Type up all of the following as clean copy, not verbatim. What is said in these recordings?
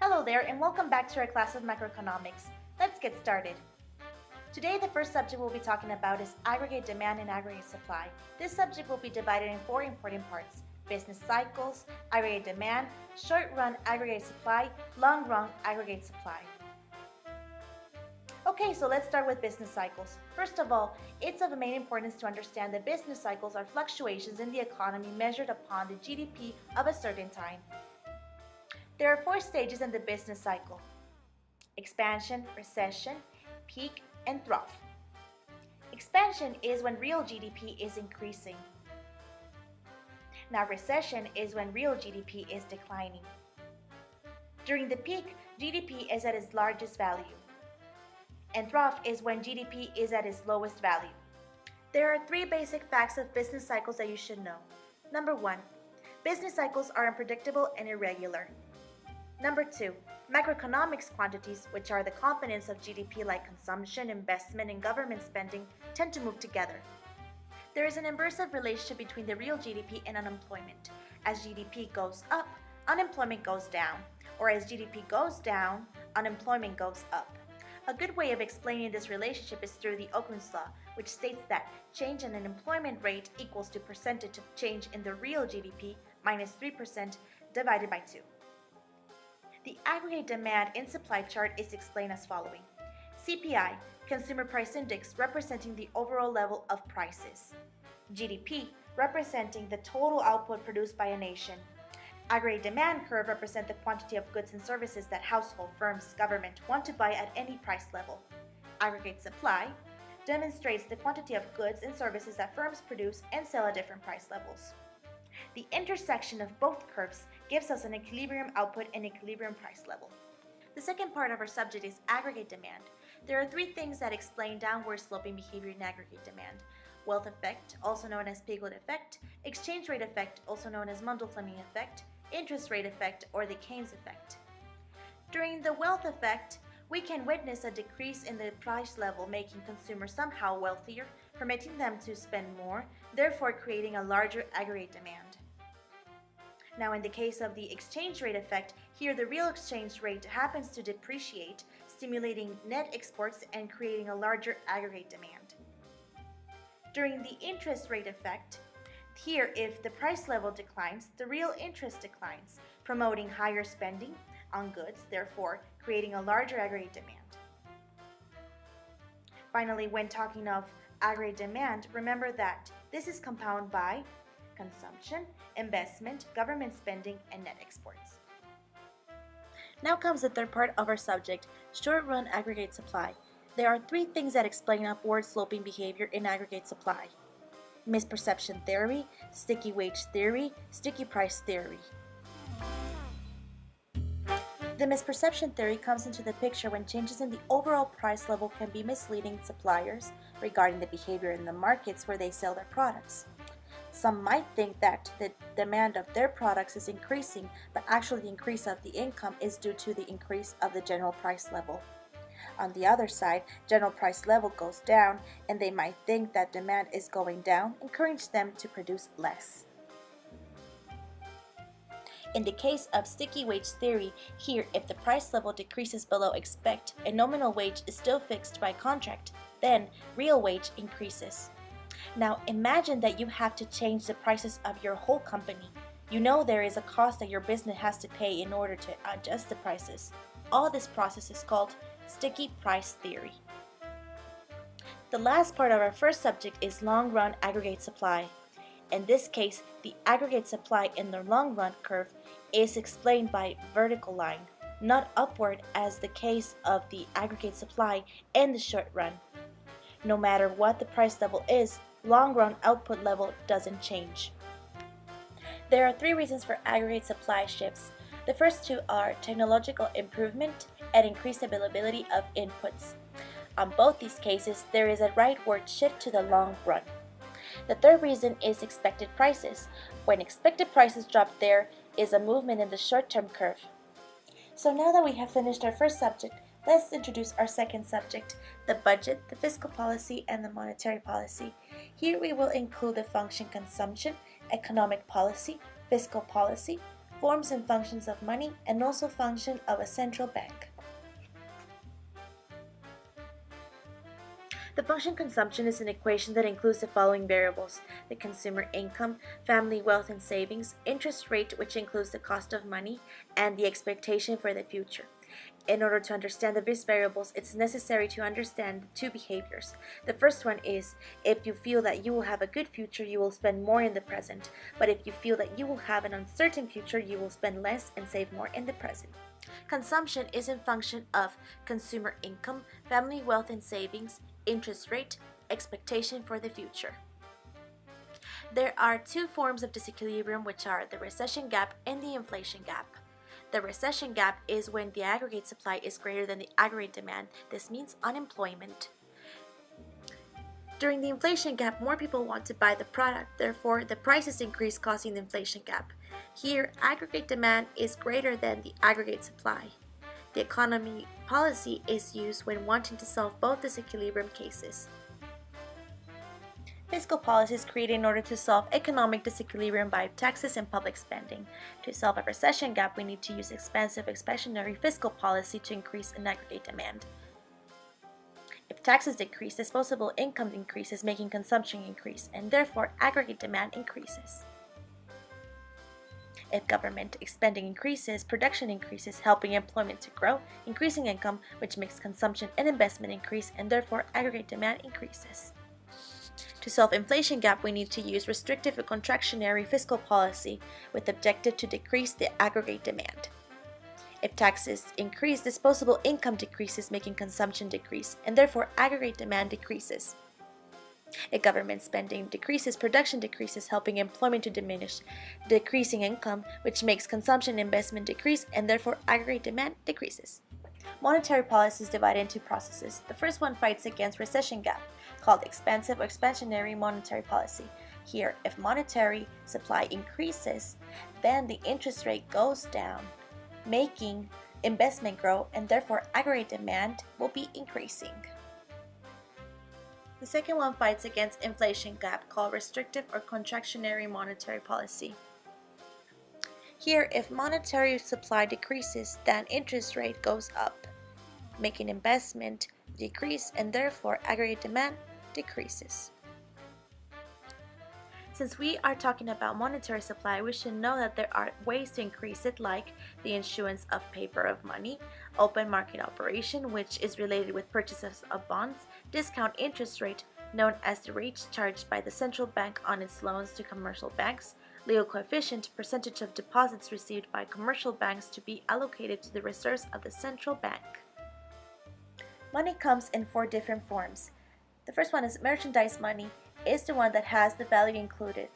Hello there and welcome back to our class of macroeconomics. Let's get started. Today the first subject we'll be talking about is aggregate demand and aggregate supply. This subject will be divided in four important parts: business cycles, aggregate demand, short-run aggregate supply, long-run aggregate supply. Okay, so let's start with business cycles. First of all, it's of main importance to understand that business cycles are fluctuations in the economy measured upon the GDP of a certain time. There are four stages in the business cycle: expansion, recession, peak, and trough. Expansion is when real GDP is increasing. Now recession is when real GDP is declining. During the peak, GDP is at its largest value. And trough is when GDP is at its lowest value. There are three basic facts of business cycles that you should know. Number one, business cycles are unpredictable and irregular. Number two, macroeconomics quantities, which are the components of GDP like consumption, investment, and government spending, tend to move together. There is an inversive relationship between the real GDP and unemployment. As GDP goes up, unemployment goes down, or as GDP goes down, unemployment goes up. A good way of explaining this relationship is through the Oakland's law, which states that change in unemployment rate equals to percentage of change in the real GDP minus 3% divided by 2. The aggregate demand and supply chart is explained as following: CPI, Consumer Price Index, representing the overall level of prices; GDP, representing the total output produced by a nation; aggregate demand curve represents the quantity of goods and services that household, firms, government want to buy at any price level; aggregate supply demonstrates the quantity of goods and services that firms produce and sell at different price levels. The intersection of both curves gives us an equilibrium output and equilibrium price level. The second part of our subject is aggregate demand. There are three things that explain downward sloping behavior in aggregate demand: wealth effect, also known as Piglet effect; exchange rate effect, also known as Mundell-Fleming effect; interest rate effect, or the Keynes effect. During the wealth effect, we can witness a decrease in the price level, making consumers somehow wealthier, permitting them to spend more, therefore creating a larger aggregate demand. Now, in the case of the exchange rate effect, here the real exchange rate happens to depreciate, stimulating net exports and creating a larger aggregate demand. During the interest rate effect, here if the price level declines, the real interest declines, promoting higher spending on goods, therefore creating a larger aggregate demand. Finally, when talking of aggregate demand, remember that this is compounded by consumption, investment, government spending, and net exports. Now comes the third part of our subject, short-run aggregate supply. There are three things that explain upward sloping behavior in aggregate supply: misperception theory, sticky wage theory, sticky price theory. The misperception theory comes into the picture when changes in the overall price level can be misleading suppliers regarding the behavior in the markets where they sell their products. Some might think that the demand of their products is increasing, but actually the increase of the income is due to the increase of the general price level. On the other side, general price level goes down, and they might think that demand is going down, encourage them to produce less. In the case of sticky wage theory, here if the price level decreases below expect and nominal wage is still fixed by contract, then real wage increases. Now imagine that you have to change the prices of your whole company. You know there is a cost that your business has to pay in order to adjust the prices. All this process is called sticky price theory. The last part of our first subject is long-run aggregate supply. In this case, the aggregate supply in the long-run curve is explained by vertical line, not upward as the case of the aggregate supply in the short run. No matter what the price level is, long-run output level doesn't change. There are three reasons for aggregate supply shifts. The first two are technological improvement and increased availability of inputs. On both these cases, there is a rightward shift to the long run. The third reason is expected prices. When expected prices drop, there is a movement in the short-term curve. So now that we have finished our first subject, let's introduce our second subject, the budget, the fiscal policy, and the monetary policy. Here we will include the function consumption, economic policy, fiscal policy, forms and functions of money, and also function of a central bank. The function consumption is an equation that includes the following variables: the consumer income, family wealth and savings, interest rate, which includes the cost of money, and the expectation for the future. In order to understand these variables, it's necessary to understand two behaviors. The first one is, if you feel that you will have a good future, you will spend more in the present. But if you feel that you will have an uncertain future, you will spend less and save more in the present. Consumption is in function of consumer income, family wealth and savings, interest rate, expectation for the future. There are two forms of disequilibrium, which are the recession gap and the inflation gap. The recession gap is when the aggregate supply is greater than the aggregate demand. This means unemployment. During the inflation gap, more people want to buy the product, therefore the prices increase, causing the inflation gap. Here, aggregate demand is greater than the aggregate supply. The economy policy is used when wanting to solve both disequilibrium cases. Fiscal policy is created in order to solve economic disequilibrium by taxes and public spending. To solve a recession gap, we need to use expansive expansionary fiscal policy to increase in aggregate demand. If taxes decrease, disposable income increases, making consumption increase, and therefore aggregate demand increases. If government spending increases, production increases, helping employment to grow, increasing income, which makes consumption and investment increase, and therefore aggregate demand increases. To solve inflation gap, we need to use restrictive or contractionary fiscal policy with the objective to decrease the aggregate demand. If taxes increase, disposable income decreases, making consumption decrease, and therefore aggregate demand decreases. If government spending decreases, production decreases, helping employment to diminish, decreasing income, which makes consumption and investment decrease, and therefore aggregate demand decreases. Monetary policy is divided into processes. The first one fights against recession gap, called expansive or expansionary monetary policy. Here, if monetary supply increases, then the interest rate goes down, making investment grow, and therefore aggregate demand will be increasing. The second one fights against inflation gap, called restrictive or contractionary monetary policy. Here, if monetary supply decreases, then interest rate goes up, making investment decrease, and therefore aggregate demand decreases. Since we are talking about monetary supply, we should know that there are ways to increase it, like the issuance of paper of money, open market operation, which is related with purchases of bonds, discount interest rate, known as the rate charged by the central bank on its loans to commercial banks, Leo coefficient, percentage of deposits received by commercial banks to be allocated to the reserves of the central bank. Money comes in four different forms. The first one is merchandise money, is the one that has the value included.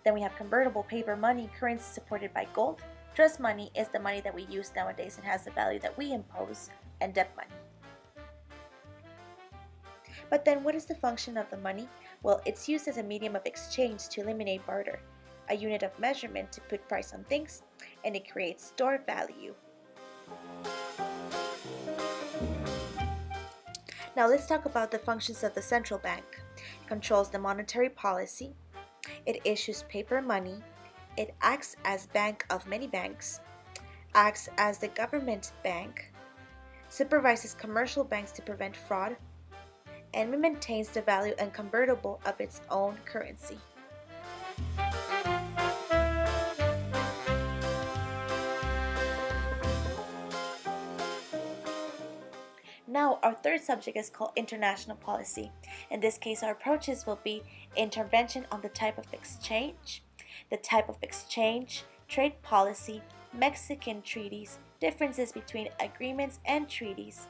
Then we have convertible paper money, currency supported by gold. Trust money is the money that we use nowadays and has the value that we impose, and debt money. But then what is the function of the money? Well, it's used as a medium of exchange to eliminate barter, a unit of measurement to put price on things, and it creates stored value. Now let's talk about the functions of the central bank. It controls the monetary policy, it issues paper money, it acts as bank of many banks, acts as the government bank, supervises commercial banks to prevent fraud, and maintains the value and convertible of its own currency. Now, our third subject is called international policy. In this case, our approaches will be intervention on the type of exchange, the type of exchange, trade policy, Mexican treaties, differences between agreements and treaties.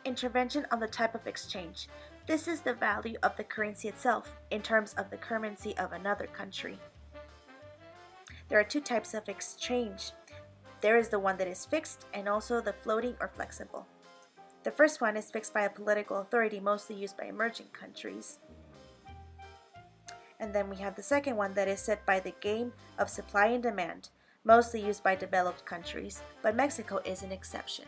Intervention on the type of exchange. This is the value of the currency itself in terms of the currency of another country. There are two types of exchange. There is the one that is fixed and also the floating or flexible. The first one is fixed by a political authority, mostly used by emerging countries. And then we have the second one that is set by the game of supply and demand, mostly used by developed countries, but Mexico is an exception.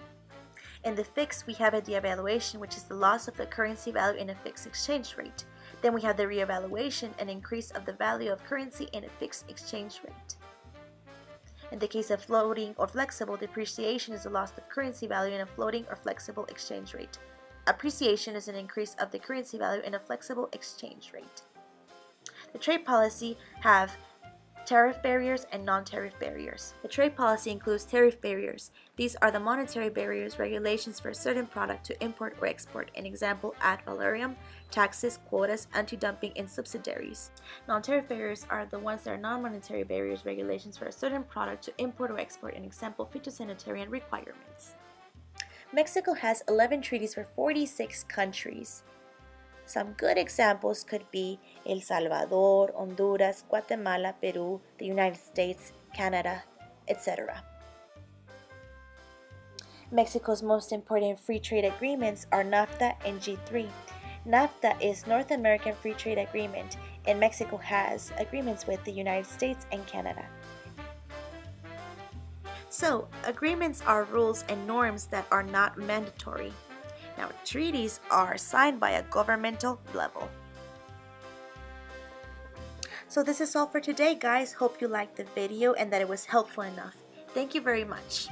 In the fixed, we have a devaluation, which is the loss of the currency value in a fixed exchange rate. Then we have the reevaluation, an increase of the value of currency in a fixed exchange rate. In the case of floating or flexible, depreciation is a loss of currency value in a floating or flexible exchange rate. Appreciation is an increase of the currency value in a flexible exchange rate. The trade policy have tariff barriers and non-tariff barriers. The trade policy includes tariff barriers. These are the monetary barriers, regulations for a certain product to import or export. An example, ad valorem, taxes, quotas, anti-dumping, and subsidiaries. Non-tariff barriers are the ones that are non-monetary barriers, regulations for a certain product to import or export. An example, phytosanitary requirements. Mexico has 11 treaties for 46 countries. Some good examples could be El Salvador, Honduras, Guatemala, Peru, the United States, Canada, etc. Mexico's most important free trade agreements are NAFTA and G3. NAFTA is North American Free Trade Agreement, and Mexico has agreements with the United States and Canada. So, agreements are rules and norms that are not mandatory. Now, treaties are signed by a governmental level. So this is all for today, guys. Hope you liked the video and that it was helpful enough. Thank you very much.